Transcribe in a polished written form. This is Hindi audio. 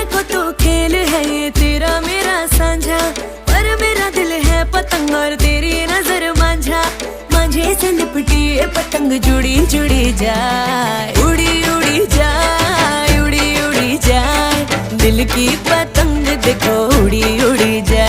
देखो तो खेल है ये तेरा मेरा साझा, पर मेरा दिल है पतंग और तेरी नजर मांझा। मांझे से लिपटी ये पतंग जुड़ी जुड़ी जाए, उड़ी उड़ी जाए, उड़ी उड़ी जाए। दिल की पतंग देखो उड़ी उड़ी जाए।